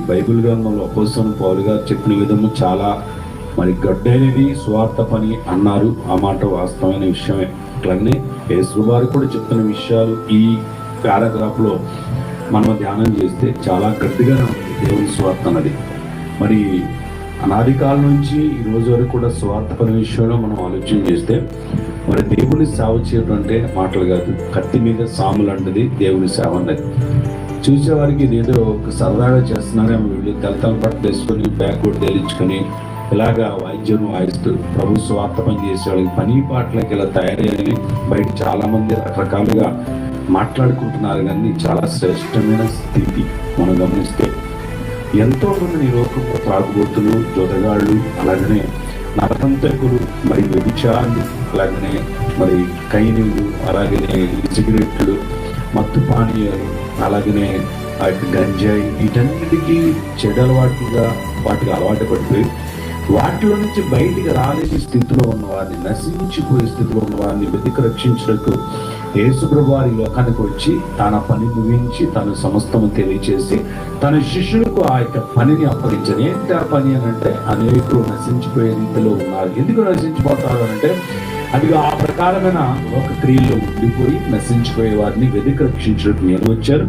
Bible గ్రంథంలో అపోస్తలుడైన పౌలు గారు చెప్పిన విధము చాలా మరి గడ్డైనది స్వార్థ పని అన్నారు. ఆ మాట వాస్తవమైన విషయమే. అట్లాగనే యేసు వారు కూడా చెప్తున్న విషయాలు ఈ పారాగ్రాఫ్ లో మనం ధ్యానం చేస్తే చాలా గట్టిగానే ఉంది దేవుని స్వార్థ అన్నది. మరి అనాది కాలం నుంచి ఈ రోజు వరకు కూడా స్వార్థ పని విషయంలో మనం ఆలోచన చేస్తే మరి దేవుని సేవ చేయడం అంటే మాటలు కాదు, కత్తి మీద సాములు అంటది దేవుని సేవ అన్నది. చూసేవారికి ఇదేదో ఒక సరదాగా చేస్తున్నారేమో, వీళ్ళు తలతల పట్టు వేసుకొని బ్యాక్వర్డ్ తేలించుకొని ఇలాగా వాయిద్యం వాయిస్తూ ప్రభు స్వార్థ పని చేసేవాళ్ళకి పని పాటలకి ఇలా తయారయ్యారని బయట చాలా మంది రకరకాలుగా మాట్లాడుకుంటున్నారు. కానీ చాలా శ్రేష్టమైన స్థితి మనం గమనిస్తే ఎంతో మంది ఈ లోకంలో త్రాగుబోతులు, జోదగాళ్ళు, అలాగనే నరకంతకులు, మరి వ్యభిచారులు, అలాగనే మరి కైనీలు, అలాగనే సిగరెట్లు, మత్తు పానీయాలు, అలాగనే గంజాయి, వీటన్నిటికీ చెడు అలవాటుగా వాటికి అలవాటు పడిపోయి వాటిలో నుంచి బయటికి రాలేని స్థితిలో ఉన్నవారిని, నశించిపోయే స్థితిలో ఉన్నవారిని వెతికి రక్షించడానికి యేసు ప్రభువు వారి లోకానికి వచ్చి తన పని ముగించి తన సమస్తము తెలియచేసి తన శిష్యులకు ఆ యొక్క పనిని అప్పగించారు. ఏంటి ఆ పని అని అంటే, అనేకులు నశించిపోయే రీతిలో ఉన్నారు. ఎందుకు నశించిపోతారు అంటే అది ఆ ప్రకారమైన ఒక క్రియలో ఉండిపోయి నశించిపోయే వారిని వెతికి రక్షించడానికి నేను వచ్చారు.